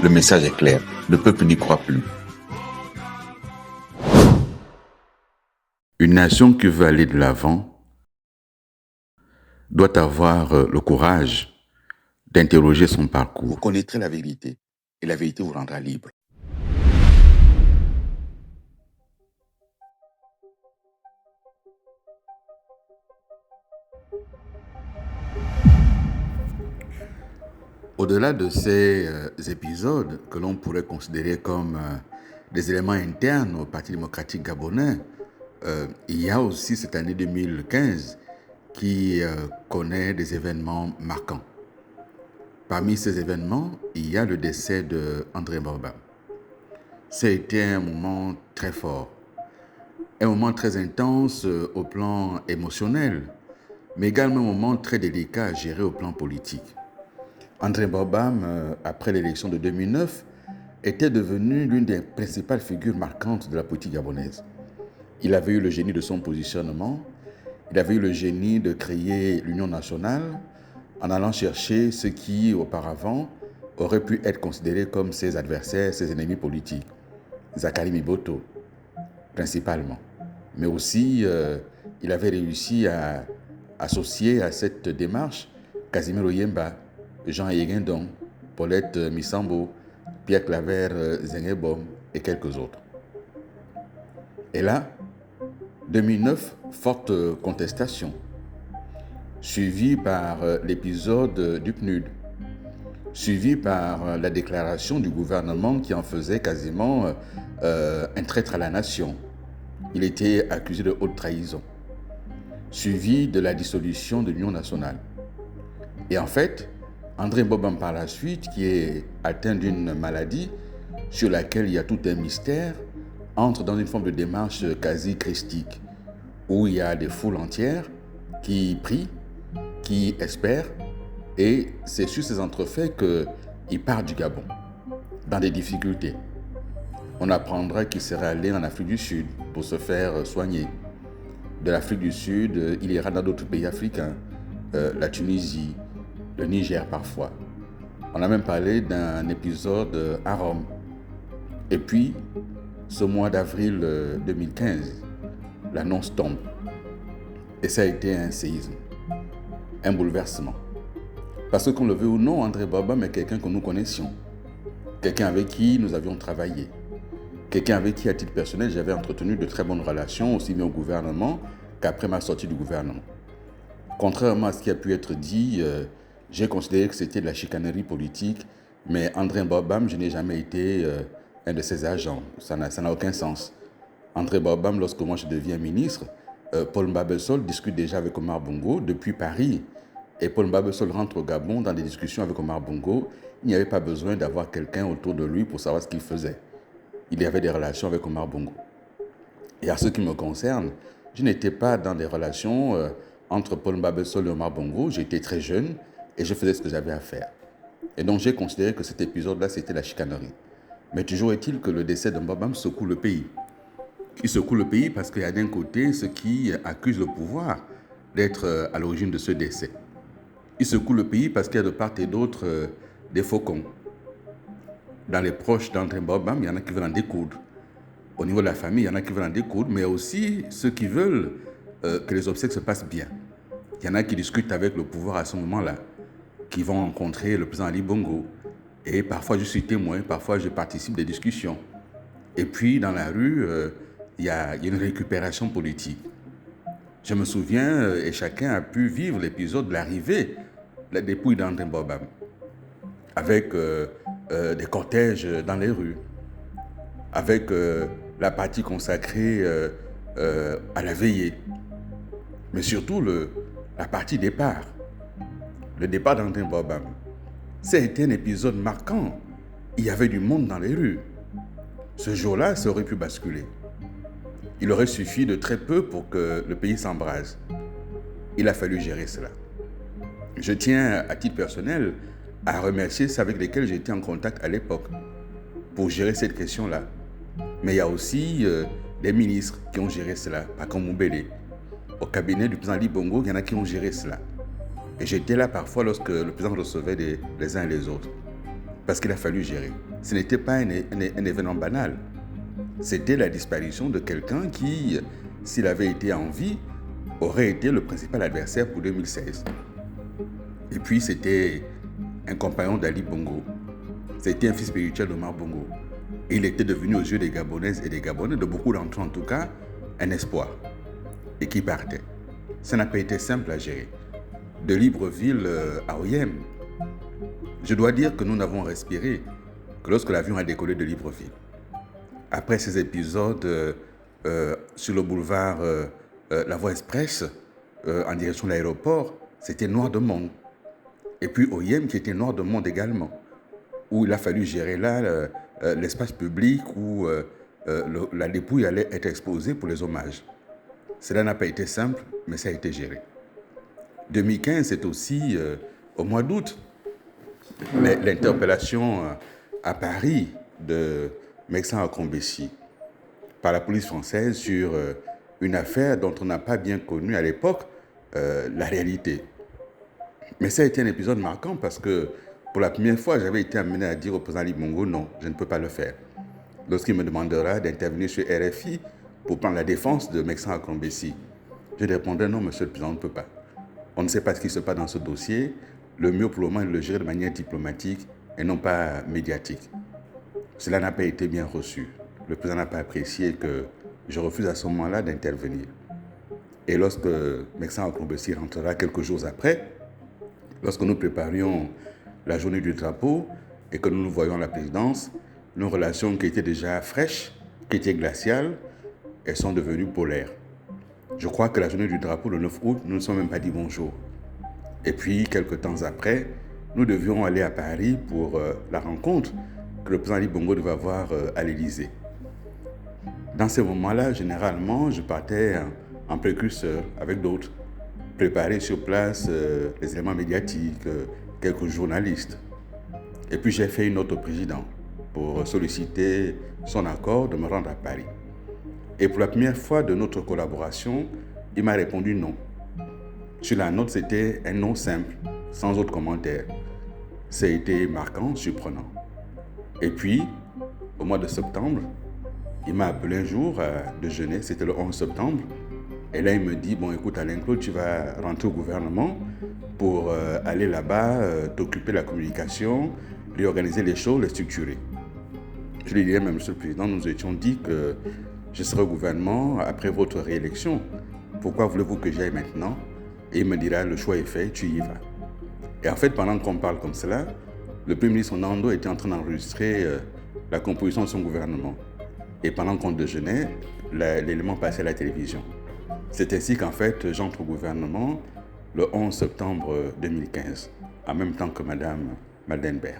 Le message est clair, le peuple n'y croit plus. Une nation qui veut aller de l'avant doit avoir le courage d'interroger son parcours. Vous connaîtrez la vérité et la vérité vous rendra libre. Au-delà de ces épisodes que l'on pourrait considérer comme des éléments internes au Parti démocratique gabonais, il y a aussi cette année 2015 qui connaît des événements marquants. Parmi ces événements, il y a le décès d'André Borbam. Ça a été un moment très fort, un moment très intense au plan émotionnel, mais également un moment très délicat à gérer au plan politique. André Borbam, après l'élection de 2009, était devenu l'une des principales figures marquantes de la politique gabonaise. Il avait eu le génie de son positionnement, il avait eu le génie de créer l'Union nationale en allant chercher ceux qui, auparavant, auraient pu être considérés comme ses adversaires, ses ennemis politiques. Zakari Miboto, principalement. Mais aussi, il avait réussi à associer à cette démarche Casimiro Yemba, Jean Yeguindon, Paulette Missambo, Pierre Claver Zengebom et quelques autres. Et là, 2009, forte contestation, suivie par l'épisode du PNUD, suivie par la déclaration du gouvernement qui en faisait quasiment un traître à la nation. Il était accusé de haute trahison, suivi de la dissolution de l'Union nationale. Et en fait, André Borbam par la suite, qui est atteint d'une maladie sur laquelle il y a tout un mystère, entre dans une forme de démarche quasi christique, où il y a des foules entières qui prient, qui espèrent, et c'est sur ces entrefaits qu'il part du Gabon, dans des difficultés. On apprendra qu'il serait allé en Afrique du Sud pour se faire soigner. De l'Afrique du Sud, il ira dans d'autres pays africains, la Tunisie, le Niger parfois. On a même parlé d'un épisode à Rome. Et puis, ce mois d'avril 2015, l'annonce tombe. Et ça a été un séisme, un bouleversement. Parce que qu'on le veut ou non, André Borbam est quelqu'un que nous connaissions. Quelqu'un avec qui nous avions travaillé. Quelqu'un avec qui, à titre personnel, j'avais entretenu de très bonnes relations, aussi bien au gouvernement qu'après ma sortie du gouvernement. Contrairement à ce qui a pu être dit, j'ai considéré que c'était de la chicanerie politique, mais André Borbam, je n'ai jamais été un de ses agents. Ça n'a aucun sens. André Borbam, lorsque moi je deviens ministre, Paul Mbabesol discute déjà avec Omar Bongo depuis Paris. Et Paul Mbabesol rentre au Gabon dans des discussions avec Omar Bongo. Il n'y avait pas besoin d'avoir quelqu'un autour de lui pour savoir ce qu'il faisait. Il y avait des relations avec Omar Bongo. Et à ce qui me concerne, je n'étais pas dans des relations entre Paul Mbabesol et Omar Bongo. J'étais très jeune et je faisais ce que j'avais à faire. Et donc j'ai considéré que cet épisode-là, c'était la chicanerie. Mais toujours est-il que le décès de Borbam secoue le pays. Il secoue le pays parce qu'il y a d'un côté ceux qui accusent le pouvoir d'être à l'origine de ce décès. Il secoue le pays parce qu'il y a de part et d'autre des faucons. Dans les proches d'André Borbam, il y en a qui veulent en découdre. Au niveau de la famille, il y en a qui veulent en découdre, mais aussi ceux qui veulent que les obsèques se passent bien. Il y en a qui discutent avec le pouvoir à ce moment-là, qui vont rencontrer le président Ali Bongo. Et parfois, je suis témoin, parfois, je participe des discussions. Et puis, dans la rue, il y a une récupération politique. Je me souviens, et chacun a pu vivre l'épisode de l'arrivée de la dépouille d'André Borbam, avec des cortèges dans les rues, avec la partie consacrée à la veillée, mais surtout la partie départ, le départ d'André Borbam. Ça a été un épisode marquant. Il y avait du monde dans les rues. Ce jour-là, ça aurait pu basculer. Il aurait suffi de très peu pour que le pays s'embrase. Il a fallu gérer cela. Je tiens, à titre personnel, à remercier ceux avec lesquels j'étais en contact à l'époque pour gérer cette question-là. Mais il y a aussi des ministres qui ont géré cela, Pakan Moubele. Au cabinet du président Ali Bongo, il y en a qui ont géré cela. Et j'étais là parfois lorsque le président recevait les uns et les autres. parce qu'il a fallu gérer. Ce n'était pas un événement banal. C'était la disparition de quelqu'un qui, s'il avait été en vie, aurait été le principal adversaire pour 2016. Et puis, c'était un compagnon d'Ali Bongo. C'était un fils spirituel d'Omar Bongo. Et il était devenu aux yeux des Gabonaises et des Gabonais, de beaucoup d'entre eux en tout cas, un espoir. Et qui partait. Ça n'a pas été simple à gérer. De Libreville à Oyem, je dois dire que nous n'avons respiré que lorsque l'avion a décollé de Libreville. Après ces épisodes sur le boulevard La Voie Express, en direction de l'aéroport, c'était noir de monde. Et puis Oyem qui était noir de monde également, où il a fallu gérer là l'espace public où la dépouille allait être exposée pour les hommages. Cela n'a pas été simple, mais ça a été géré. 2015, c'est aussi au mois d'août, l'interpellation à Paris de Mexan Akombessi par la police française sur une affaire dont on n'a pas bien connu à l'époque la réalité. Mais ça a été un épisode marquant parce que pour la première fois, j'avais été amené à dire au président Ali Bongo, non, je ne peux pas le faire. Lorsqu'il me demandera d'intervenir sur RFI pour prendre la défense de Mexan Akombessi, je répondrai, non, monsieur le président, on ne peut pas. On ne sait pas ce qui se passe dans ce dossier. Le mieux pour le moment est de le gérer de manière diplomatique et non pas médiatique. Cela n'a pas été bien reçu. Le président n'a pas apprécié que je refuse à ce moment-là d'intervenir. Et lorsque Mexan Akombessi rentrera quelques jours après, lorsque nous préparions la journée du drapeau et que nous voyions la présidence, nos relations qui étaient déjà fraîches, qui étaient glaciales, elles sont devenues polaires. Je crois que la journée du drapeau, le 9 août, nous ne sommes même pas dit bonjour. Et puis, quelques temps après, nous devions aller à Paris pour la rencontre que le président Ali Bongo devait avoir à l'Élysée. Dans ces moments-là, généralement, je partais en précurseur avec d'autres, préparer sur place les éléments médiatiques, quelques journalistes. Et puis, j'ai fait une note au président pour solliciter son accord de me rendre à Paris. Et pour la première fois de notre collaboration, il m'a répondu non. Sur la note, c'était un non simple, sans autre commentaire. Ça a été marquant, surprenant. Et puis, au mois de septembre, il m'a appelé un jour à déjeuner, c'était le 11 septembre. Et là, il me dit, bon, écoute, Alain-Claude, tu vas rentrer au gouvernement pour aller là-bas, t'occuper de la communication, réorganiser les choses, les structurer. Je lui disais, mais monsieur le président, nous étions dit que je serai au gouvernement après votre réélection. Pourquoi voulez-vous que j'aille maintenant? Et il me dira, le choix est fait, tu y vas. Et en fait, pendant qu'on parle comme cela, le Premier ministre Nando était en train d'enregistrer la composition de son gouvernement. Et pendant qu'on déjeunait, l'élément passait à la télévision. C'est ainsi qu'en fait, j'entre au gouvernement le 11 septembre 2015, en même temps que Madame Maldenberg.